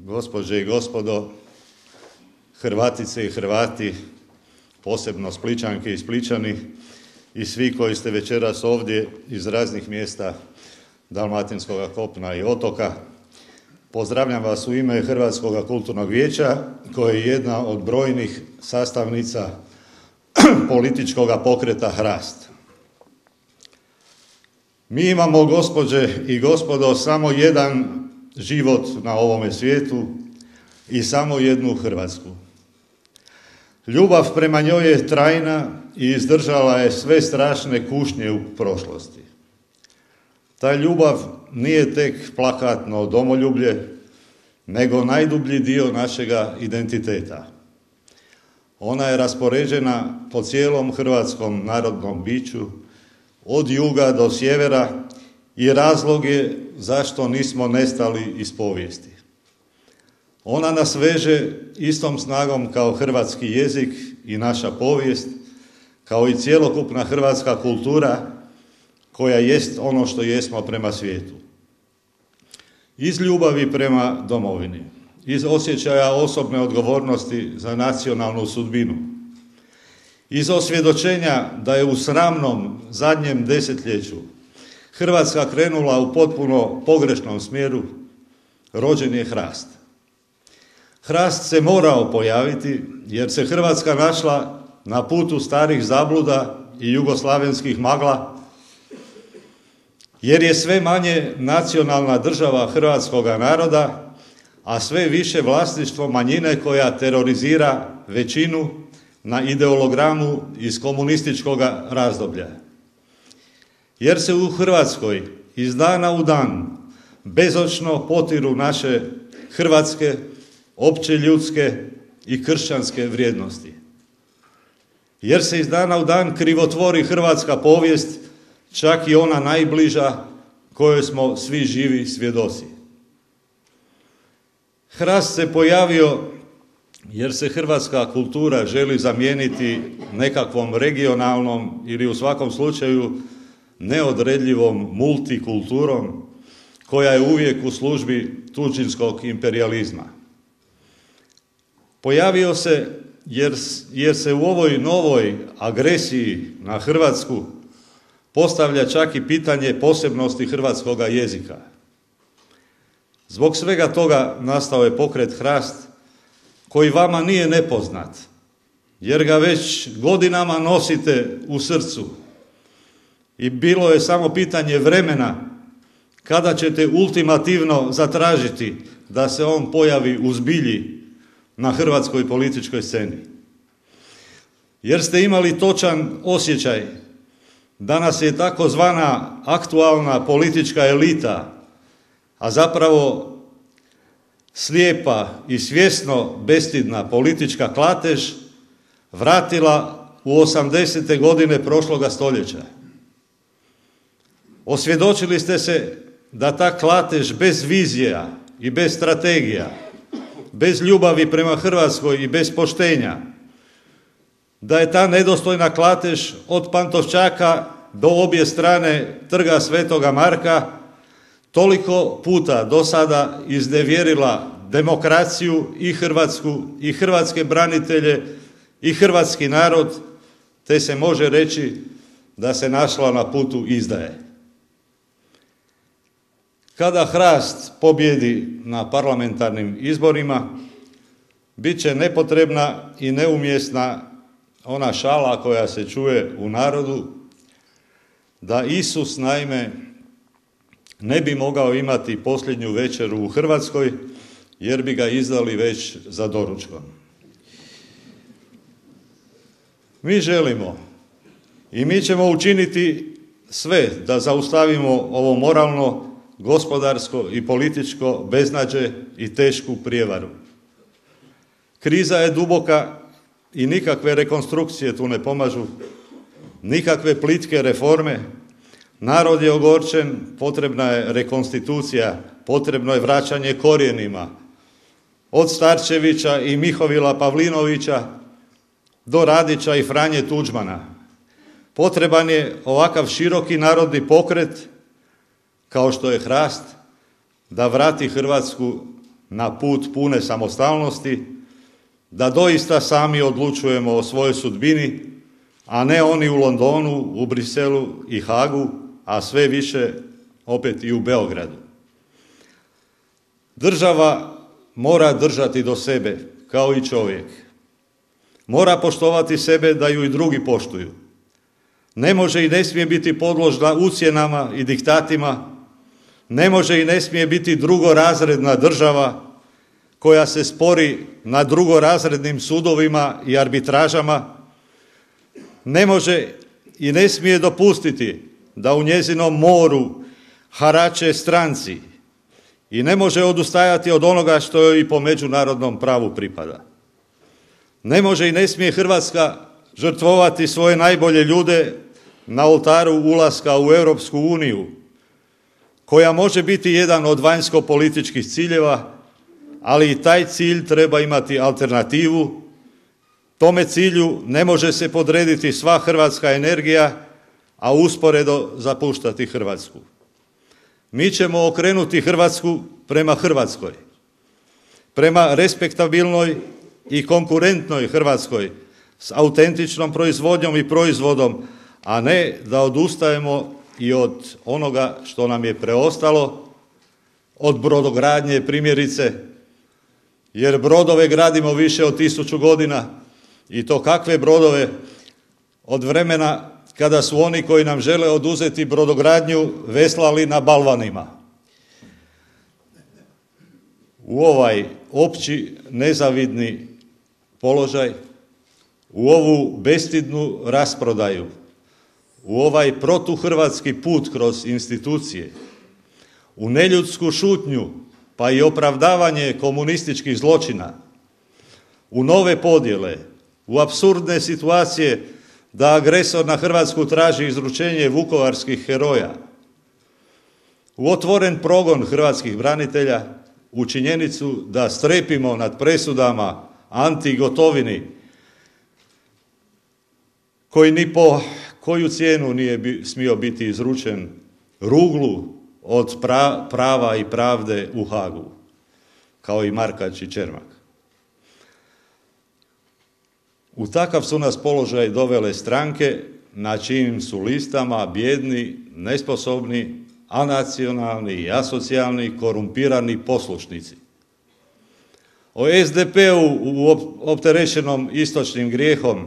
Gospođe i gospodo, Hrvatice i Hrvati, posebno Splićanke i Splićani i svi koji ste večeras ovdje iz raznih mjesta Dalmatinskoga kopna i otoka, pozdravljam vas u ime Hrvatskog kulturnog vijeća koje je jedna od brojnih sastavnica političkog pokreta Hrast. Mi imamo, gospođe i gospodo, samo jedan život na ovome svijetu i samo jednu Hrvatsku. Ljubav prema njoj je trajna i izdržala je sve strašne kušnje u prošlosti. Ta ljubav nije tek plakatno domoljublje, nego najdublji dio našega identiteta. Ona je raspoređena po cijelom hrvatskom narodnom biću, od juga do sjevera, i razlog je zašto nismo nestali iz povijesti. Ona nas veže istom snagom kao hrvatski jezik i naša povijest, kao i cjelokupna hrvatska kultura koja jest ono što jesmo prema svijetu. Iz ljubavi prema domovini, iz osjećaja osobne odgovornosti za nacionalnu sudbinu, iz osvjedočenja da je u sramnom zadnjem desetljeću Hrvatska krenula u potpuno pogrešnom smjeru, rođen je Hrast. Hrast se morao pojaviti jer se Hrvatska našla na putu starih zabluda i jugoslavenskih magla, jer je sve manje nacionalna država hrvatskoga naroda, a sve više vlasništvo manjine koja terorizira većinu na ideologramu iz komunističkog razdoblja. Jer se u Hrvatskoj iz dana u dan bezočno potiru naše hrvatske, opće ljudske i kršćanske vrijednosti. Jer se iz dana u dan krivotvori hrvatska povijest, čak i ona najbliža kojoj smo svi živi svjedoci. Hrast se pojavio jer se hrvatska kultura želi zamijeniti nekakvom regionalnom ili u svakom slučaju neodredljivom multikulturom koja je uvijek u službi tuđinskog imperijalizma. Pojavio se jer se u ovoj novoj agresiji na Hrvatsku postavlja čak i pitanje posebnosti hrvatskoga jezika. Zbog svega toga nastao je pokret Hrast, koji vama nije nepoznat, jer ga već godinama nosite u srcu. I bilo je samo pitanje vremena kada ćete ultimativno zatražiti da se on pojavi u zbilji na hrvatskoj političkoj sceni. Jer ste imali točan osjećaj da nas je takozvana aktualna politička elita, a zapravo slijepa i svjesno bestidna politička klatež, vratila u 80. godine prošloga stoljeća. Osvjedočili ste se da ta klatež bez vizija i bez strategija, bez ljubavi prema Hrvatskoj i bez poštenja, da je ta nedostojna klatež od Pantovčaka do obje strane Trga Svetoga Marka toliko puta do sada iznevjerila demokraciju i Hrvatsku i hrvatske branitelje i hrvatski narod, te se može reći da se našla na putu izdaje. Kada Hrast pobjedi na parlamentarnim izborima, bit će nepotrebna i neumjesna ona šala koja se čuje u narodu, da Isus naime ne bi mogao imati posljednju večeru u Hrvatskoj, jer bi ga izdali već za doručkom. Mi želimo i mi ćemo učiniti sve da zaustavimo ovo moralno, gospodarsko i političko beznađe i tešku prijevaru. Kriza je duboka i nikakve rekonstrukcije tu ne pomažu, nikakve plitke reforme. Narod je ogorčen, potrebna je rekonstitucija, potrebno je vraćanje korijenima. Od Starčevića i Mihovila Pavlinovića do Radića i Franje Tuđmana. Potreban je ovakav široki narodni pokret kao što je Hrast, da vrati Hrvatsku na put pune samostalnosti, da doista sami odlučujemo o svojoj sudbini, a ne oni u Londonu, u Briselu i Hagu, a sve više opet i u Beogradu. Država mora držati do sebe, kao i čovjek. Mora poštovati sebe da ju i drugi poštuju. Ne može i ne smije biti podložna ucjenama i diktatima, ne može i ne smije biti drugorazredna država koja se spori na drugorazrednim sudovima i arbitražama, ne može i ne smije dopustiti da u njezinom moru harače stranci i ne može odustajati od onoga što joj i po međunarodnom pravu pripada. Ne može i ne smije Hrvatska žrtvovati svoje najbolje ljude na oltaru ulaska u Europsku uniju, koja može biti jedan od vanjsko-političkih ciljeva, ali i taj cilj treba imati alternativu. Tome cilju ne može se podrediti sva hrvatska energija, a usporedo zapuštati Hrvatsku. Mi ćemo okrenuti Hrvatsku prema Hrvatskoj, prema respektabilnoj i konkurentnoj Hrvatskoj s autentičnom proizvodnjom i proizvodom, a ne da odustajemo i od onoga što nam je preostalo, od brodogradnje primjerice, jer brodove gradimo više od 1000 godina i to kakve brodove, od vremena kada su oni koji nam žele oduzeti brodogradnju veslali na balvanima. U ovaj opći nezavidni položaj, u ovu bestidnu rasprodaju, u ovaj protuhrvatski put kroz institucije, u neljudsku šutnju pa i opravdavanje komunističkih zločina, u nove podjele, u apsurdne situacije da agresor na Hrvatsku traži izručenje vukovarskih heroja, u otvoren progon hrvatskih branitelja, u činjenicu da strepimo nad presudama Anti Gotovini, koji ni po koju cijenu nije smio biti izručen ruglu od prava i pravde u Hagu, kao i Markač i Čermak. U takav su nas položaj dovele stranke na čijim su listama bijedni, nesposobni, anacionalni i asocijalni, korumpirani poslušnici. O SDP-u opterećenom istočnim grijehom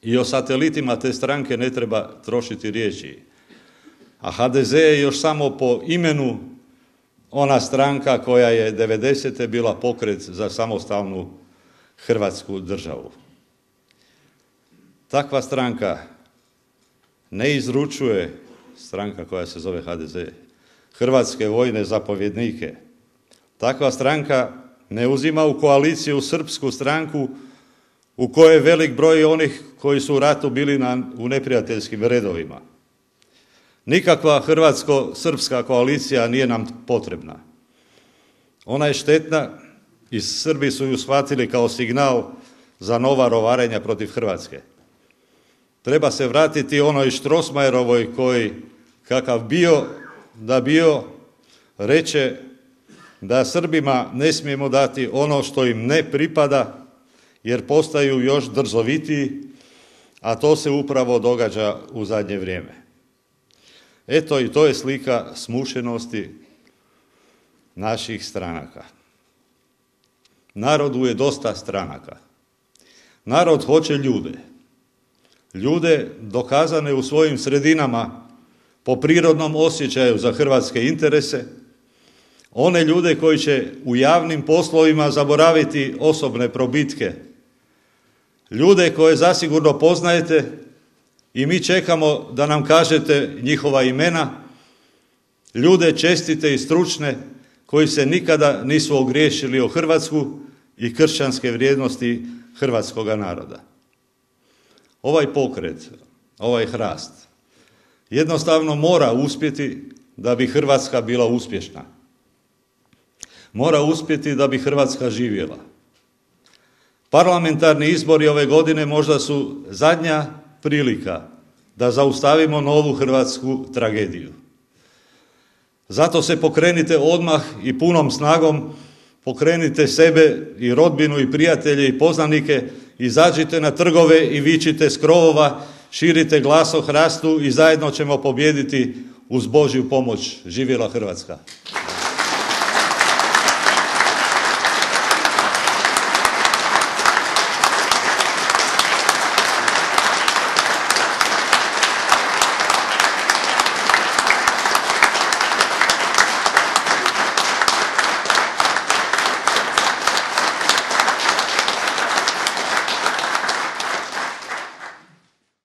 i o satelitima te stranke ne treba trošiti riječi. A HDZ je još samo po imenu ona stranka koja je 90. bila pokret za samostalnu Hrvatsku državu. Takva stranka ne izručuje, stranka koja se zove HDZ, hrvatske vojne zapovjednike. Takva stranka ne uzima u koaliciju srpsku stranku u kojoj je velik broj onih koji su u ratu bili u neprijateljskim redovima. Nikakva hrvatsko-srpska koalicija nije nam potrebna. Ona je štetna i Srbi su ju shvatili kao signal za nova rovarenja protiv Hrvatske. Treba se vratiti onoj Strossmayerovoj koji, kakav bio da bio, reče da Srbima ne smijemo dati ono što im ne pripada, jer postaju još drzovitiji, a to se upravo događa u zadnje vrijeme. Eto, i to je slika smušenosti naših stranaka. Narodu je dosta stranaka. Narod hoće ljude. Ljude dokazane u svojim sredinama po prirodnom osjećaju za hrvatske interese, one ljude koji će u javnim poslovima zaboraviti osobne probitke, ljude koje zasigurno poznajete i mi čekamo da nam kažete njihova imena, ljude čestite i stručne koji se nikada nisu ogriješili o Hrvatsku i kršćanske vrijednosti hrvatskoga naroda. Ovaj pokret, ovaj hrast, jednostavno mora uspjeti da bi Hrvatska bila uspješna. Mora uspjeti da bi Hrvatska živjela. Parlamentarni izbori ove godine možda su zadnja prilika da zaustavimo novu hrvatsku tragediju. Zato se pokrenite odmah i punom snagom pokrenite sebe i rodbinu i prijatelje i poznanike, izađite na trgove i vičite s krovova, širite glas o hrastu i zajedno ćemo pobijediti uz Božju pomoć. Živjela Hrvatska!